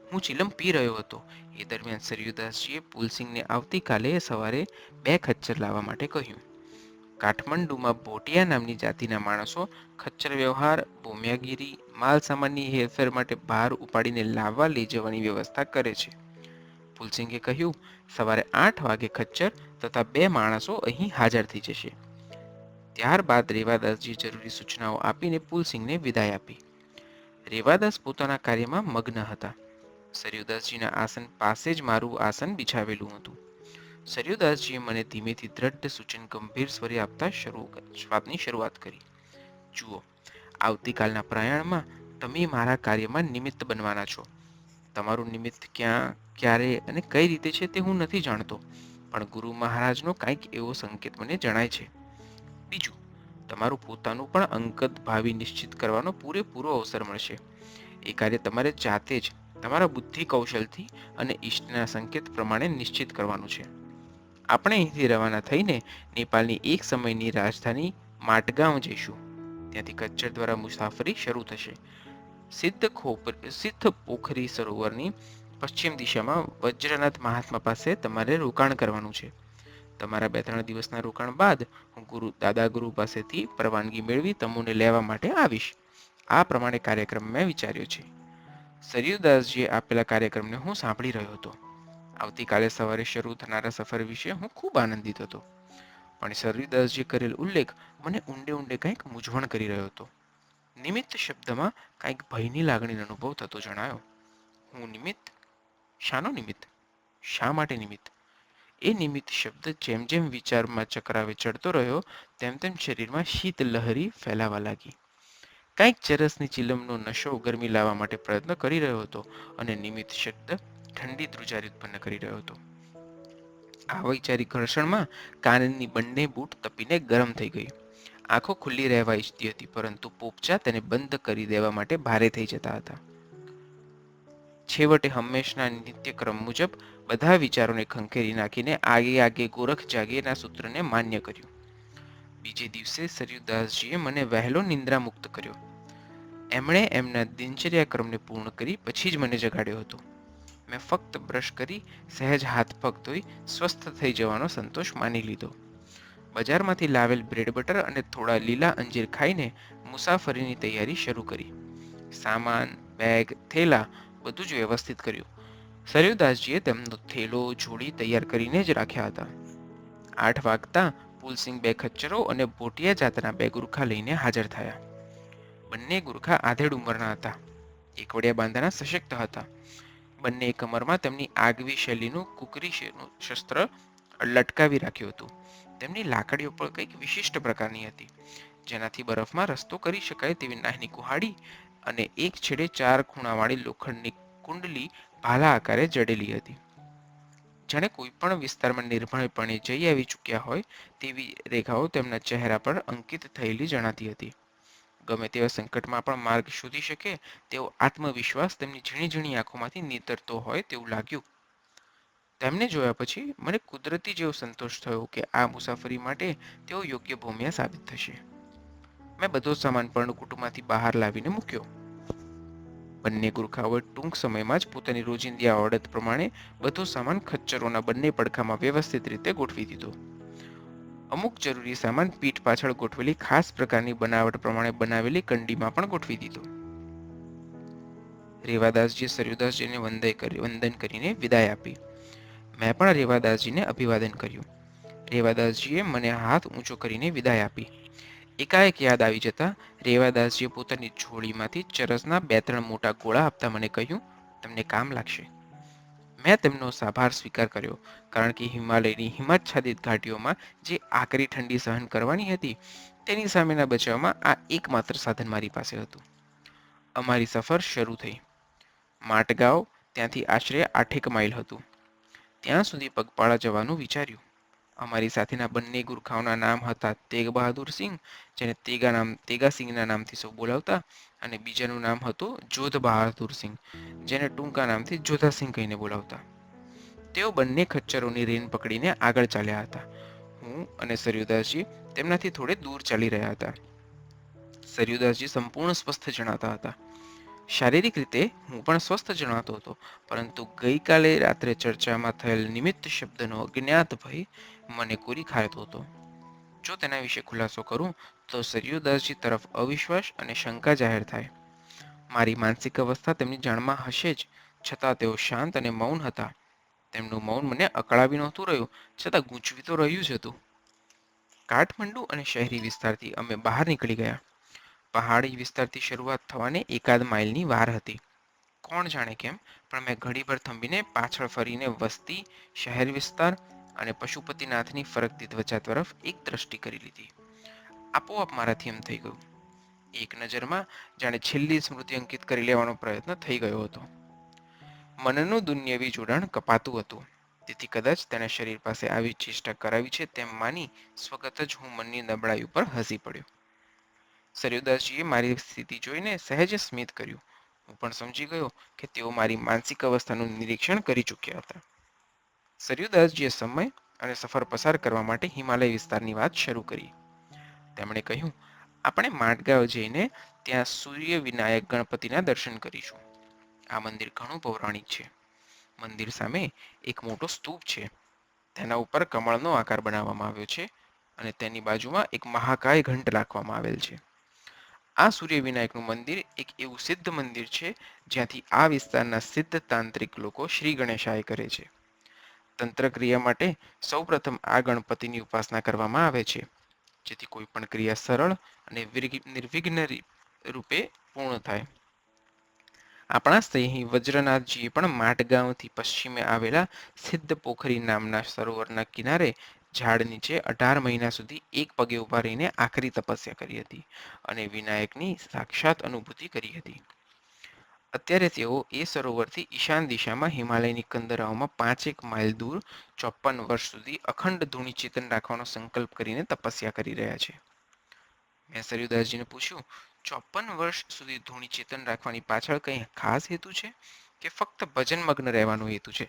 S1: હું ચિલમ પી રહ્યો હતો. એ દરમિયાન સરયુદાસજીએ પુલસિંહને આવતીકાલે સવારે 2 ખચ્ચર લાવવા માટે કહ્યું. કાઠમંડુમાં ભોટિયા નામની જાતિના માણસો ખચ્ચર વ્યવહાર, ભૂમિયાગીરી, માલ સામાનની હેરફેર માટે ભાર ઉપાડીને લાવવા લઈ જવાની વ્યવસ્થા કરે છે. પુલસિંગે કહ્યું, સવારે 8 વાગે ખચ્ચર તથા 2 માણસો અહીં હાજર થઈ જશે. ત્યારબાદ રેવાદાસજી જરૂરી સૂચનાઓ આપીને પુલસિંહને વિદાય આપી. રેવાદાસ પોતાના કાર્યમાં મગ્ન હતા. સરયુદાસજીના આસન પાસે જ મારું આસન બિછાવેલું હતું. સરયુદાસજીએ મને ધીમેથી દ્રઢ સૂચન ગંભીર સ્વરે આપતા વાતની શરૂઆત કરી. જુઓ, આવતીકાલના પ્રયાણમાં તમે મારા કાર્યમાં નિમિત્ત બનવાના છો. તમારું નિમિત્ત ક્યાં, ક્યારે અને કઈ રીતે છે તે હું નથી જાણતો, પણ ગુરુ મહારાજનો કંઈક એવો સંકેત મને જણાય છે. બીજું, તમારું પોતાનું પણ અંગત ભાવિ નિશ્ચિત કરવાનો પૂરેપૂરો અવસર મળશે. એ કાર્ય તમારે જાતે જ તમારા બુદ્ધિ કૌશલથી અને ઈષ્ટના સંકેત પ્રમાણે નિશ્ચિત કરવાનું છે. આપણે અહીંથી રવાના થઈને નેપાળની એક સમયની રાજધાની માટગાંવ જઈશું. ત્યાંથી કચ્છર દ્વારા મુસાફરી શરૂ થશે. સિદ્ધ પોખરી સરોવરની પશ્ચિમ દિશામાં વજ્રનાથ મહાત્મા પાસે તમારે રોકાણ કરવાનું છે. તમારા 2-3 દિવસના રોકાણ બાદ હું દાદા ગુરુ પાસેથી પરવાનગી મેળવી તમને લેવા માટે આવીશ. આ પ્રમાણે કાર્યક્રમ મેં વિચાર્યો છે. સરયુદાસજીએ આપેલા કાર્યક્રમને હું સાંભળી રહ્યો હતો. આવતીકાલે સવારે શરૂ થનારા સફર વિશે હું ખૂબ આનંદિત હતો. પણ સરયુદાસજીએ કરેલ ઉલ્લેખ મને ઊંડે ઊંડે કંઈક મૂંઝવણ કરી રહ્યો હતો. નિમિત્ત શબ્દમાં કંઈક ભયની લાગણીનો અનુભવ થતો જણાયો. હું નિમિત્ત? શાનો નિમિત્ત? શા માટે નિમિત્ત? એ નિમિત્ત શબ્દ જેમ જેમ વિચારમાં ચક્રાવે ચડતો રહ્યો તેમ તેમ શરીરમાં શીત લહેરી ફેલાવા લાગી. કંઈક ચરસની ચિલમનો નશો ગરમી લાવવા માટે પ્રયત્ન કરી રહ્યો હતો અને નિમિત્ત શબ્દ ઠંડી ધ્રુજારી ઉત્પન્ન કરી રહ્યો હતો. આ વૈચારિક ઘર્ષણમાં કાનની બંને બૂટ તપીને ગરમ થઈ ગઈ. આંખો ખુલ્લી રહેવા ઈચ્છતી હતી, પરંતુ પોપચા તેને બંધ કરી દેવા માટે ભારે થઈ જતા હતા. છેવટે હંમેશના નિત્યક્રમ મુજબ બધા વિચારોને ખંખેરી નાખીને આગે આગે ગોરખ જાગેના સૂત્રને માન્ય કર્યું. બીજે દિવસે સરયુદાસજીએ મને વહેલો નિંદ્રા મુક્ત કર્યો. એમણે એમના દિનચર્યાક્રમને પૂર્ણ કરી પછી જ મને જગાડ્યો હતો. મેં ફક્ત બ્રશ કરી સહેજ હાથ પગ ધોઈ સ્વસ્થ થઈ જવાનો સંતોષ માની લીધો. બજારમાંથી લાવેલ બ્રેડ બટર અને થોડા લીલા અંજીર ખાઈને મુસાફરીની તૈયારી શરૂ કરી. સામાન, બેગ, થેલા બધું જ વ્યવસ્થિત કર્યું. સરયુદાસજીએ તેમનો થેલો જોડી તૈયાર કરીને જ રાખ્યા હતા. 8 વાગતા પુલસિંહ 2 ખચ્ચરો અને ભોટિયા જાતના 2 ગુરખા લઈને હાજર થયા. બંને ગુરખા આધેડ ઉંમરના હતા. એકવડિયા બાંધાના સશક્ત હતા. બંને કમરમાં તેમની આગવી શૈલીનું કુકરી શસ્ત્ર લટકાવી રાખ્યું હતું. તેમની લાકડીઓ પણ કંઈક વિશિષ્ટ પ્રકારની હતી, જેનાથી બરફમાં રસ્તો કરી શકાય તેવી નાની કુહાડી અને એક છેડે 4 ખૂણાવાળી લોખંડની કુંડલી ભાલા આકારે જડેલી હતી. જાણે કોઈ પણ વિસ્તારમાં નિર્ભયપણે જઈ આવી ચૂક્યા હોય તેવી રેખાઓ તેમના ચહેરા પર અંકિત થયેલી જણાતી હતી. ગમે તેવા સંકટમાં પણ માર્ગ શોધી શકે તેવો આત્મવિશ્વાસ તેમની ઝીણી ઝીણી આંખોમાંથી નીતરતો હોય તેવું લાગ્યું. તેમને જોયા પછી મને કુદરતી જેવો સંતોષ થયો કે આ મુસાફરી માટે તેઓ યોગ્ય ભૂમિયા સાબિત થશે. મેં બધો સામાન પર્ણકુટીમાંથી બહાર લાવીને મૂક્યો. બંને ગુરખાઓએ ટૂંક સમયમાં જ પોતાની રોજિંદી આવડત પ્રમાણે બધો સામાન ખચ્ચરોના બંને પડખામાં વ્યવસ્થિત રીતે ગોઠવી દીધો. અમુક જરૂરી સામાન પીઠ પાછળ ગોઠવેલી ખાસ પ્રકારની બનાવટ પ્રમાણે બનાવેલી કંડીમાં પણ ગોઠવી દીધો. રેવાદાસજીએ સરયુદાસજીને વંદન કરીને વિદાય આપી. મેં પણ રેવાદાસજીને અભિવાદન કર્યું. રેવાદાસજીએ મને હાથ ઊંચો કરીને વિદાય આપી. એકાએક યાદ આવી જતા રેવાદાસજીએ પોતાની ઝોળીમાંથી ચરસના 2-3 મોટા ગોળા આપતા મને કહ્યું, તમને કામ લાગશે. મેં તેમનો આભાર સ્વીકાર કર્યો, કારણ કે હિમાલયની હિમચ્છાદિત ઘાટીઓમાં જે આકરી ઠંડી સહન કરવાની હતી તેની સામેના બચાવમાં આ એકમાત્ર સાધન મારી પાસે હતું. અમારી સફર શરૂ થઈ. માટગાંવ ત્યાંથી આશરે 8 માઇલ હતું. ત્યાં સુધી પગપાળા જવાનું વિચાર્યું. અમારી સાથેના બંને ગુરખાઓના નામ હતા તેગ બહાદુર સિંહ, જેને તેગા સિંહના નામથી સૌ બોલાવતા, અને બીજાનું નામ હતું જોધ બહાદુર સિંહ, જેને ટૂંકા નામથી જોધા સિંહ કહીને બોલાવતા. તેઓ બંને ખચ્ચરોની રેન પકડીને આગળ ચાલ્યા હતા. હું અને સરયુદાસજી તેમનાથી થોડે દૂર ચાલી રહ્યા હતા. સરયુદાસજી સંપૂર્ણ સ્વસ્થ જણાતા હતા. શારીરિક રીતે હું પણ સ્વસ્થ જણાતો હતો, પરંતુ ગઈકાલે રાત્રે ચર્ચામાં થયેલ નિમિત્ત શબ્દનો અજ્ઞાત ભય મને કોરી ખાતો હતો. જો તેના વિશે ખુલાસો કરું તો સરયુદાસજી તરફ અવિશ્વાસ અને શંકા જાહેર થાય. મારી માનસિક અવસ્થા તેમની જાણમાં હશે જ, છતાં તેઓ શાંત અને મૌન હતા. તેમનું મૌન મને અકળાવી નહોતું રહ્યું, છતાં ગૂંચવી તો રહ્યું જ હતું. કાઠમંડુ અને શહેરી વિસ્તારથી અમે બહાર નીકળી ગયા. પહાડી વિસ્તારથી શરૂઆત થવાને 1 માઇલની વાર હતી. કોણ જાણે કેમ, પણ મેં ઘડીભર થંભીને પાછળ ફરીને વસ્તી, શહેર વિસ્તાર અને પશુપતિનાથની ફરકતી ધ્વજા તરફ એક દ્રષ્ટિ કરી લીધી. આપોઆપ મારાથી એમ થઈ ગયું. એક નજરમાં જાણે છેલ્લી સ્મૃતિ અંકિત કરી લેવાનો પ્રયત્ન થઈ ગયો હતો. મનનું દુન્યવી જોડાણ કપાતું હતું. તેથી કદાચ તેણે શરીર પાસે આવી ચેષ્ટા કરાવી છે તેમ માની સ્વગત જ હું મનની નબળાઈ ઉપર હસી પડ્યો. સરયુદાસજીએ મારી સ્થિતિ જોઈને સહેજ સ્મિત કર્યું. હું પણ સમજી ગયો કે તેઓ મારી માનસિક અવસ્થાનું નિરીક્ષણ કરી ચૂક્યા હતા. સરયુદાસજીએ સમય અને સફર પસાર કરવા માટે હિમાલય વિસ્તારની વાત શરૂ કરી. તેમણે કહ્યું, આપણે માટગાંવ જઈને ત્યાં સૂર્ય વિનાયક ગણપતિના દર્શન કરીશું. આ મંદિર ઘણું પૌરાણિક છે. મંદિર સામે એક મોટો સ્તૂપ છે. તેના ઉપર કમળનો આકાર બનાવવામાં આવ્યો છે અને તેની બાજુમાં એક મહાકાય ઘંટ રાખવામાં આવેલ છે. આ સૂર્ય વિનાયકનું મંદિર એક એવું સિદ્ધ મંદિર છે જ્યાંથી આ વિસ્તારના સિદ્ધ તાંત્રિક લોકો શ્રી ગણેશાય કરે છે. તંત્ર ક્રિયા માટે સૌપ્રથમ આ ગણપતિની ઉપાસના કરવામાં આવે છે, જેથી કોઈ પણ ક્રિયા સરળ અને નિર્વિઘ્ન રૂપે પૂર્ણ થાય. આપણા સ્નેહી વજ્રનાથજીએ પણ માટગાંવથી પશ્ચિમે આવેલા સિદ્ધ પોખરી નામના સરોવરના કિનારે ઝાડ નીચે 18 મહિના સુધી એક પગે ઊભા રહીને આખરી તપસ્યા કરી હતી અને વિનાયકની સાક્ષાત અનુભૂતિ કરી હતી. અત્યારે તેઓ એ સરોવરથી ઈશાન દિશામાં હિમાલયની કંદરાઓમાં 5 માઇલ દૂર 54 વર્ષ સુધી અખંડ ધૂણી ચેતન રાખવાનો સંકલ્પ કરીને તપસ્યા કરી રહ્યા છે. મેં સરયુદાસજીને પૂછ્યું, 54 વર્ષ સુધી ધૂણી ચેતન રાખવાની પાછળ કંઈ ખાસ હેતુ છે કે ફક્ત ભજનમગ્ન રહેવાનો હેતુ છે?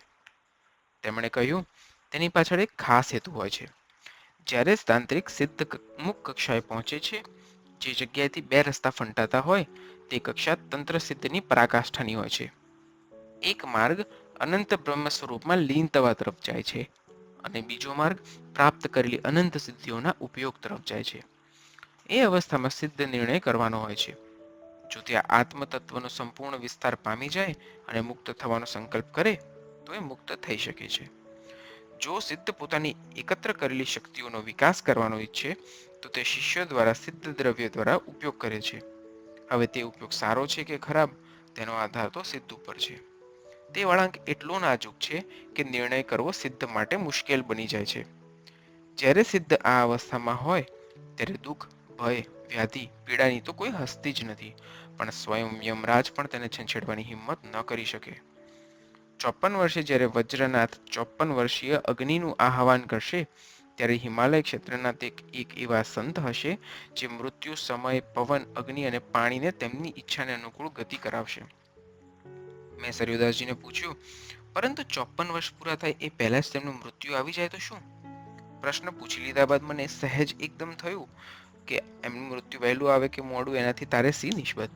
S1: તેમણે કહ્યું, તેની પાછળ એક ખાસ હેતુ હોય છે. જ્યારે તાંત્રિક સિદ્ધ મુક્ત કક્ષાએ પહોંચે છે, જે જગ્યાએથી 2 રસ્તા ફંટાતા હોય તે કક્ષા તંત્ર સિદ્ધની પરાકાષ્ઠાની હોય છે. એક માર્ગ અનંત બ્રહ્મ સ્વરૂપમાં લીન થવા તરફ જાય છે અને બીજો માર્ગ પ્રાપ્ત કરેલી અનંત સિદ્ધિઓના ઉપયોગ તરફ જાય છે. એ અવસ્થામાં સિદ્ધ નિર્ણય કરવાનો હોય છે. જો ત્યાં આત્મતત્વનો સંપૂર્ણ વિસ્તાર પામી જાય અને મુક્ત થવાનો સંકલ્પ કરે તો એ મુક્ત થઈ શકે છે. જો સિદ્ધ પોતાની એકત્ર કરેલી શક્તિઓનો વિકાસ કરવાનો ઈચ્છે તો તે શિષ્યો દ્વારા સિદ્ધ દ્રવ્ય દ્વારા ઉપયોગ કરે છે. હવે તે ઉપયોગ સારો છે કે ખરાબ તેનો આધાર તો સિદ્ધ ઉપર છે. તે વળાંક એટલો નાજુક છે કે નિર્ણય કરવો સિદ્ધ માટે મુશ્કેલ બની જાય છે. જ્યારે સિદ્ધ આ અવસ્થામાં હોય ત્યારે દુઃખ, ભય, વ્યાધિ, પીડાની તો કોઈ હસ્તી જ નથી, પણ સ્વયં યમરાજ પણ તેને છંછેડવાની હિંમત ન કરી શકે. 54 વર્ષે જ્યારે વજ્રનાથ 54 વર્ષીય અગ્નિનું આહવાન કરશે ત્યારે હિમાલય ક્ષેત્રના તે એક એવા સંત હશે જે મૃત્યુ, સમય, પવન, અગ્નિ અને પાણીને તેમની ઈચ્છાને અનુકૂળ ગતિ કરાવશે. મેં સરયુદાસજીને પૂછ્યું, પરંતુ 54 વર્ષ પૂરા થાય એ પહેલા જ તેમનું મૃત્યુ આવી જાય તો શું? પ્રશ્ન પૂછી લીધા બાદ મને સહેજ એકદમ થયું કે એમનું મૃત્યુ વહેલું આવે કે મોડું એનાથી તારે શી નિસ્બત.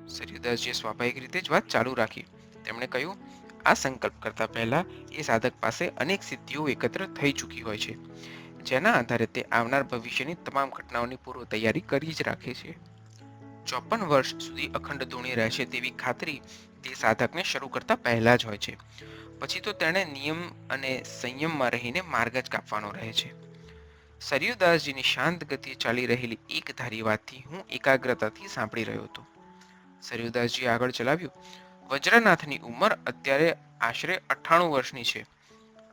S1: સરિયુદાસજીએ સ્વાભાવિક રીતે જ વાત ચાલુ રાખી. તેમણે કહ્યું, આ સંકલ્પ કરતા પહેલા એ સાધક પાસે અનેક સિદ્ધિઓ એકત્ર થઈ ચૂકી હોય છે, જેના આધારે તે આવનાર ભવિષ્યની તમામ ઘટનાઓની પૂર્વ તૈયારી કરી જ રાખે છે. 54 વર્ષ સુધી અખંડ ધૂણી રહેશે તેવી ખાતરી તે સાધકને શરૂ કરતા પહેલા જ હોય છે. પછી તો તેણે નિયમ અને સંયમમાં રહીને માર્ગ જ કાપવાનો રહે છે. સરયુદાસજીની શાંત ગતિએ ચાલી રહેલી એક ધારી વાતથી હું એકાગ્રતાથી સાંભળી રહ્યો હતો. સરયુદાસજી આગળ ચલાવ્યું, વજ્રનાથની ઉંમર અત્યારે આશરે 98 વર્ષની છે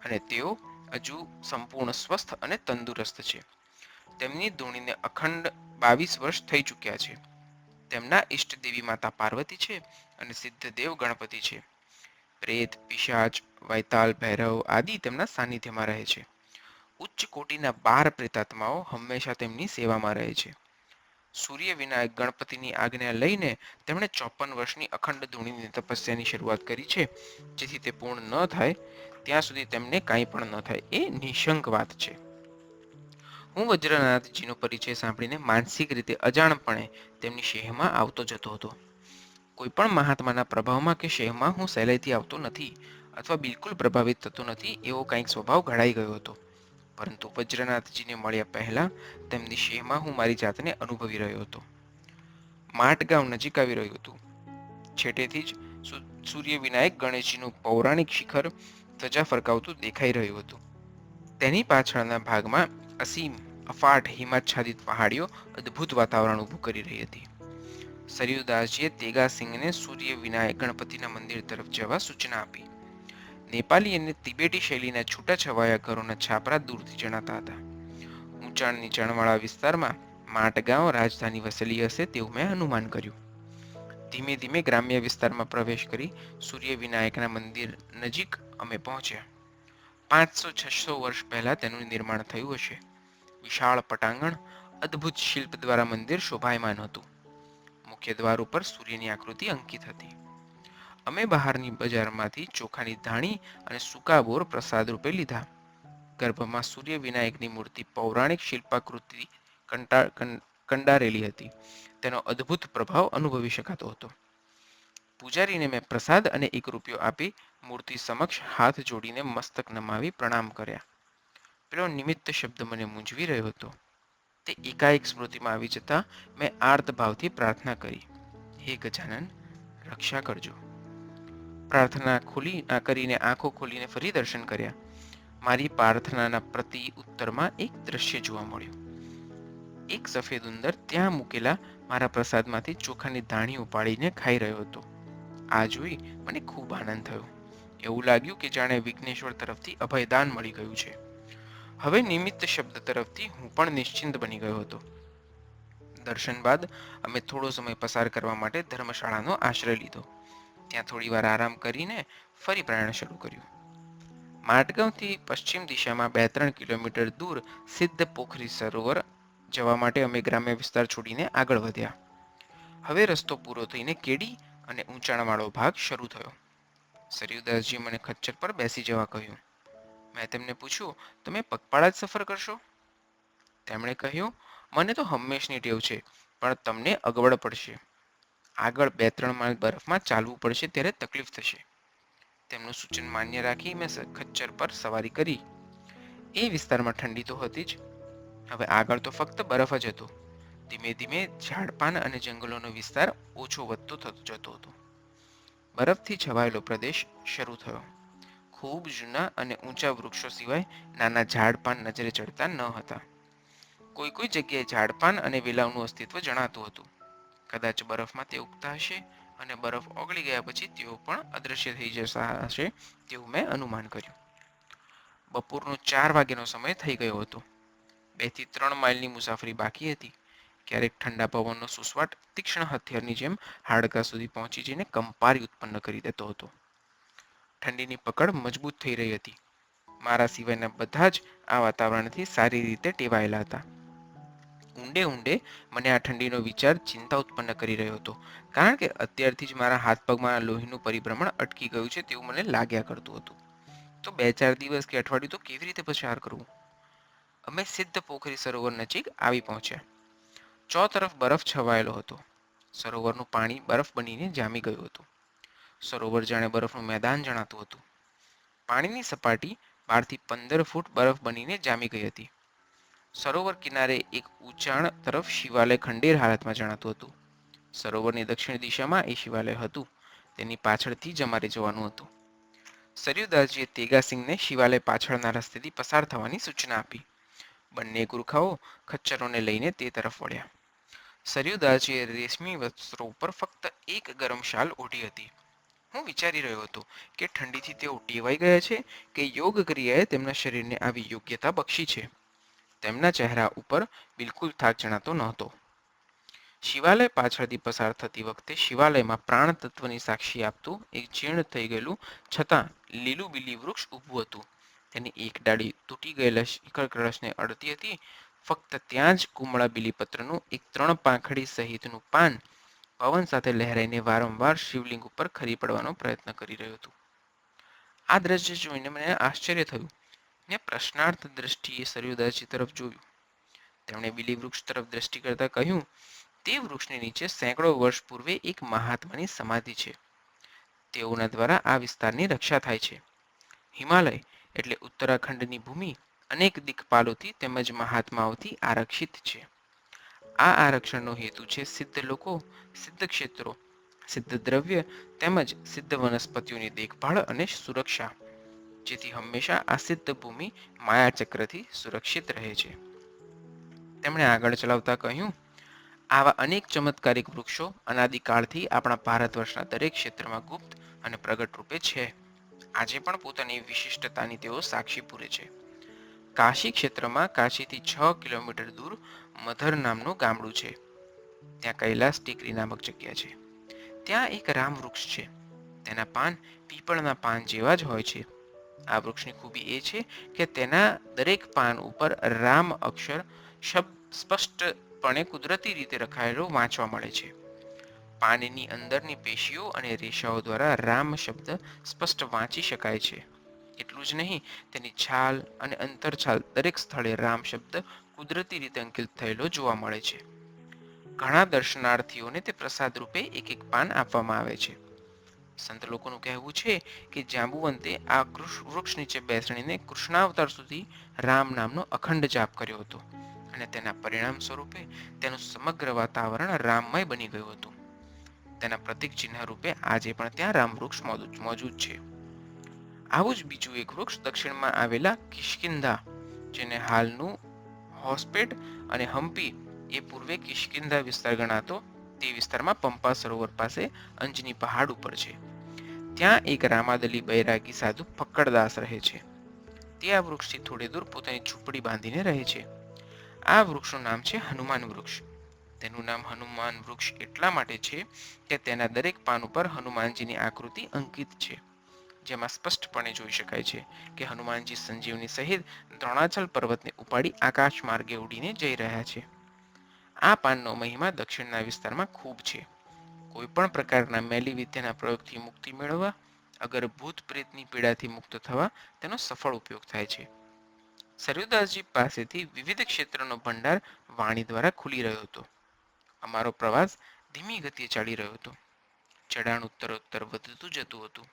S1: અને તેઓ હજુ સંપૂર્ણ સ્વસ્થ અને તંદુરસ્ત છે. તેમની ધૂણીને અખંડ 22 વર્ષ થઈ ચૂક્યા છે. તેમના ઈષ્ટદેવી માતા પાર્વતી છે અને સિદ્ધદેવ ગણપતિ છે. પ્રેત, પિશાચ, વૈતાલ, ભૈરવ આદિ તેમના સાનિધ્યમાં રહે છે. ઉચ્ચ કોટીના 12 પ્રેતાત્માઓ હંમેશા તેમની સેવામાં રહે છે. સૂર્ય વિનાયક ગણપતિની આજ્ઞા લઈને તેમણે 54 વર્ષની અખંડ ધૂણીની તપસ્યાની શરૂઆત કરી છે. જેથી તે પૂર્ણ ન થાય ત્યાં સુધી તેમને કાંઈ પણ ન થાય એ નિશંક વાત છે. હું વજ્રનાથજીનો પરિચય સાંભળીને માનસિક રીતે અજાણપણે તેમની શેહમાં આવતો જતો હતો. કોઈ પણ મહાત્માના પ્રભાવમાં કે શેહમાં હું સહેલાઈથી આવતો નથી અથવા બિલકુલ પ્રભાવિત થતો નથી એવો કંઈક સ્વભાવ ઘડાઈ ગયો હતો. પરંતુ વજ્રનાથજીને મળ્યા પહેલા તેમની શેહમાં હું મારી જાતને અનુભવી રહ્યો હતો. માટ ગામ નજીક આવી રહ્યું હતું. છેટેથી જ સૂર્ય વિનાયક ગણેશજીનું પૌરાણિક શિખર ધજા ફરકાવતું દેખાઈ રહ્યું હતું. તેની પાછળના ભાગમાં અસીમ અફાટ હિમાચ્છાદિત પહાડીઓ અદ્ભુત વાતાવરણ ઊભું કરી રહી હતી. સરયુદાસજીએ તેગાસિંહને સૂર્ય વિનાયક ગણપતિના મંદિર તરફ જવા સૂચના આપી. નેપાલી અને તિબેટી શૈલીના છૂટાછવાયા ઘરોના છાપરા દૂરથી જણાતા હતા. ઊંચાણ નીચાણવાળા વિસ્તારમાં માટગાંવ રાજધાની વસેલી હશે તેવું મેં અનુમાન કર્યું. ધીમે ધીમે ગ્રામ્ય વિસ્તારમાં પ્રવેશ કરી સૂર્ય વિનાયકના મંદિર નજીક અમે પહોંચ્યા. 500-600 વર્ષ પહેલા તેનું નિર્માણ થયું હશે. વિશાળ પટાંગણ, અદ્ભુત શિલ્પ દ્વારા મંદિર શોભાયમાન હતું. મુખ્ય દ્વાર ઉપર સૂર્યની આકૃતિ અંકિત હતી. અમે બહારની બજારમાંથી ચોખાની ધાણી અને સૂકા બોર પ્રસાદ રૂપે લીધા. ગર્ભમાં સૂર્ય વિનાયકની મૂર્તિ પૌરાણિક શિલ્પાકૃતિ કંડારેલી હતી. તેનો અદ્ભુત પ્રભાવ અનુભવી શકાતો હતો. પૂજારીને મેં પ્રસાદ અને 1 રૂપિયો આપી મૂર્તિ સમક્ષ હાથ જોડીને મસ્તક નમાવી પ્રણામ કર્યા. પેલો નિમિત્ત શબ્દ મને મૂંઝવી રહ્યો હતો. તે એકાએક સ્મૃતિમાં આવી જતા મેં આર્ત ભાવથી પ્રાર્થના કરી, હે ગજાનન, રક્ષા કરજો. પ્રાર્થના કરીને આંખો ખોલીને ફરી દર્શન કર્યા. મારી પ્રાર્થનાના પ્રતિ ઉત્તરમાં એક દ્રશ્ય જોવા મળ્યું. એક સફેદ ઉંદર ત્યાં મૂકેલા મારા પ્રસાદમાંથી ચોખાની ધાણી ઉપાડીને ખાઈ રહ્યો હતો. આ જોઈ મને ખૂબ આનંદ થયો. એવું લાગ્યું કે જાણે વિઘ્નેશ્વર તરફથી અભયદાન મળી ગયું છે. હવે નિમિત્ત શબ્દ તરફથી હું પણ નિશ્ચિંત બની ગયો હતો. દર્શન બાદ અમે થોડો સમય પસાર કરવા માટે ધર્મશાળાનો આશ્રય લીધો. ત્યાં થોડી વાર આરામ કરીને ફરી પ્રયાણ શરૂ કર્યું. માટગાંવથી પશ્ચિમ દિશામાં 2-3 કિલોમીટર દૂર સિદ્ધ પોખરી સરોવર જવા માટે અમે ગ્રામ્ય વિસ્તાર છોડીને આગળ વધ્યા. હવે રસ્તો પૂરો થઈને કેડી અને ઊંચાણવાળો ભાગ શરૂ થયો. સરયુદાસજી મને ખચ્ચર પર બેસી જવા કહ્યું. મેં તેમને પૂછ્યું, તમે પગપાળા જ સફર કરશો? તેમણે કહ્યું, મને તો હંમેશની ટેવ છે, પણ તમને અગવડ પડશે. આગળ 2-3 માઇલ બરફમાં ચાલવું પડશે ત્યારે તકલીફ થશે. તેમનું સૂચન માન્ય રાખી મેં ખચ્ચર પર સવારી કરી. એ વિસ્તારમાં ઠંડી તો હતી જ. હવે આગળ તો ફક્ત બરફ જ હતો. ધીમે ધીમે ઝાડપાન અને જંગલોનો વિસ્તાર ઓછો વધતો જતો હતો. બરફથી છવાયેલો પ્રદેશ શરૂ થયો. ખૂબ જૂના અને ઊંચા વૃક્ષો સિવાય નાના ઝાડપાન નજરે ચડતા ન હતા. કોઈ કોઈ જગ્યાએ ઝાડપાન અને વેલાઓનું અસ્તિત્વ જણાતું હતું. કદાચ બરફમાં તે ઉગતા હશે અને બરફ ઓગળી ગયા પછી તેઓ પણ અદૃશ્ય થઈ જતા હશે તેવું મેં અનુમાન કર્યું. બપોરનો 4 વાગ્યાનો સમય થઈ ગયો હતો. 2-3 માઇલની મુસાફરી બાકી હતી. ક્યારેક ઠંડા પવનનો સુસવાટ તીક્ષ્ણ હથિયારની જેમ હાડકા સુધી પહોંચી જઈને કંપારી ઉત્પન્ન કરી દેતો હતો. ઠંડીની પકડ મજબૂત થઈ રહી હતી. મારા સિવાયના બધા જ આ વાતાવરણથી સારી રીતે ટેવાયેલા હતા. ઊંડે ઊંડે મને આ ઠંડીનો વિચાર ચિંતા ઉત્પન્ન કરી રહ્યો હતો, કારણ કે અત્યારથી જ મારા હાથ પગમાં લોહીનું પરિભ્રમણ અટકી ગયું છે તેવું મને લાગ્યા કરતું હતું. તો 2-4 દિવસ કે અઠવાડિયું તો કેવી રીતે પસાર કરવું? અમે સિદ્ધ પોખરી સરોવર નજીક આવી પહોંચ્યા. ચોતરફ બરફ છવાયેલો હતો. સરોવરનું પાણી બરફ બનીને જામી ગયું હતું. સરોવર જાણે બરફનું મેદાન જણાતું હતું. પાણીની સપાટી 12 થી 15 ફૂટ બરફ બનીને જામી ગઈ હતી. સરોવર કિનારે એક ઊંચાણ તરફ શિવાલય ખંડેર હાલતમાં જણાતું હતું. સરોવરની દક્ષિણ દિશામાં એ શિવાલય હતું. તેની પાછળથી જ અમારે જવાનું હતું. સરયુદાસજીએ તેગાસિંહને શિવાલય પાછળના રસ્તેથી પસાર થવાની સૂચના આપી. બંને ગુરખાઓ ખચ્ચરોને લઈને તે તરફ વળ્યા. સરયુદાસજીએ રેશમી વસ્ત્રો ઉપર ફક્ત એક ગરમ શાલ ઓઢી હતી. હું વિચારી રહ્યો હતો કે ઠંડીથી તેઓ ટેવાઈ ગયા છે કે યોગ ક્રિયાએ તેમના શરીરને આવી યોગ્યતા બક્ષી છે. તેમના ચહેરા ઉપર બિલકુલ થાક જણાતો નહોતો. શિવાલય પાછળથી પસાર થતી વખતે શિવાલયમાં પ્રાણ તત્વની સાક્ષી આપતું એક જીર્ણ થઈ ગયેલું છતાં લીલું બીલી વૃક્ષ ઊભું હતું. તેની એક ડાળી તૂટી ગયેલા શિખર કળશને અડતી હતી. ફક્ત ત્યાં જ કુમળા બીલીપત્રનું એક 3 પાંખડી સહિતનું પાન પવન સાથે લહેરાઈને વારંવાર શિવલિંગ ઉપર ખરી પડવાનો પ્રયત્ન કરી રહ્યું હતું. આ દ્રશ્ય જોઈને મને આશ્ચર્ય થયું. મેં પ્રશ્નાર્થ દ્રષ્ટિએ સરયુદાસજી તરફ જોયું. તેમણે બીલી વૃક્ષ તરફ દ્રષ્ટિ કરતા કહ્યું, તે વૃક્ષની નીચે સેંકડો વર્ષ પૂર્વે એક મહાત્માની સમાધિ છે. તેઓના દ્વારા આ વિસ્તારની રક્ષા થાય છે. હિમાલય એટલે ઉત્તરાખંડની ભૂમિ અનેક દિક્પાલોથી તેમજ મહાત્માઓથી આરક્ષિત છે. આ આરક્ષણનો હેતુ છે સિદ્ધ લોકો, સિદ્ધ ક્ષેત્રો, સિદ્ધ દ્રવ્ય તેમજ સિદ્ધ વનસ્પતિઓની દેખભાળ અને સુરક્ષા, જેથી હંમેશા આ સિદ્ધ ભૂમિ માયાચક્રથી સુરક્ષિત રહે છે. તેમણે આગળ ચલાવતા કહ્યું, આવા અનેક ચમત્કારિક વૃક્ષો અનાદિકાળથી આપણા ભારત વર્ષના દરેક ક્ષેત્રમાં ગુપ્ત અને પ્રગટ રૂપે છે. આજે પણ પોતાની વિશિષ્ટતાની તેઓ સાક્ષી પૂરે છે. કાશી ક્ષેત્રમાં કાશીથી 6 કિલોમીટર દૂર મધર નામનું ગામડું છે. ત્યાં કૈલાસ ટેકરી નામક જગ્યા છે. ત્યાં એક રામ વૃક્ષ છે. તેના પાન પીપળના પાન જેવા જ હોય છે. આ વૃક્ષની ખૂબી એ છે કે તેના દરેક પાન ઉપર રામ અક્ષર શબ્દ સ્પષ્ટપણે કુદરતી રીતે રખાયેલો વાંચવા મળે છે. પાનની અંદરની પેશીઓ અને રેસાઓ દ્વારા રામ શબ્દ સ્પષ્ટ વાંચી શકાય છે. એટલું જ નહીં, તેની છાલ અને અંતરછાલ દરેક સ્થળે રામ શબ્દ કુદરતી રીતે અંકિત થયેલો જોવા મળે છે. ઘણા દર્શનાર્થીઓને તે પ્રસાદ રૂપે એક એક પાન આપવામાં આવે છે. સંત લોકોનું કહેવું છે કે જાંબુવંતે આ વૃક્ષ નીચે બેસણીને કૃષ્ણાવતાર સુધી રામ નામનો અખંડ જાપ કર્યો હતો અને તેના પરિણામ સ્વરૂપે તેનું સમગ્ર વાતાવરણ રામમય બની ગયું હતું. તેના પ્રતીક ચિહ્ન રૂપે આજે પણ ત્યાં રામ વૃક્ષ મોજૂદ છે. આવું જ બીજું એક વૃક્ષ દક્ષિણમાં આવેલા કિષ્કિંધા, જેને હાલનું હોસ્પેટ અને હમ્પી એ પૂર્વે કિષ્કિંધા વિસ્તાર ગણાતો, તે વિસ્તારમાં પંપા સરોવર પાસે અંજની પહાડ ઉપર છે. ત્યાં એક રામાદલી બૈરાગી સાધુ ફક્કડદાસ રહે છે. તે આ વૃક્ષથી થોડે દૂર પોતાની ઝૂંપડી બાંધીને રહે છે. આ વૃક્ષનું નામ છે હનુમાન વૃક્ષ. તેનું નામ હનુમાન વૃક્ષ એટલા માટે છે કે તેના દરેક પાન ઉપર હનુમાનજીની આકૃતિ અંકિત છે, જેમાં સ્પષ્ટપણે જોઈ શકાય છે કે હનુમાનજી સંજીવની સહિત દ્રોણાચલ પર્વતને ઉપાડી આકાશ માર્ગે ઉડીને જઈ રહ્યા છે. આ પાનનો મહિમા દક્ષિણના વિસ્તારમાં ખૂબ છે. કોઈ પણ પ્રકારના મેલી વિદ્યાના પ્રયોગથી મુક્તિ મેળવવા, અગર ભૂત પ્રેતની પીડાથી મુક્ત થવા તેનો સફળ ઉપયોગ થાય છે. સરયુદાસજી પાસેથી વિવિધ ક્ષેત્રનો ભંડાર વાણી દ્વારા ખુલી રહ્યો હતો. અમારો પ્રવાસ ધીમી ગતિએ ચાલી રહ્યો હતો. ચઢાણ ઉત્તરોત્તર વધતું જતું હતું.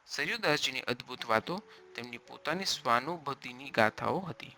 S1: સરયુદાસજીની અદ્ભુત વાતો તેમની પોતાની સ્વાનુભૂતિની ગાથાઓ હતી.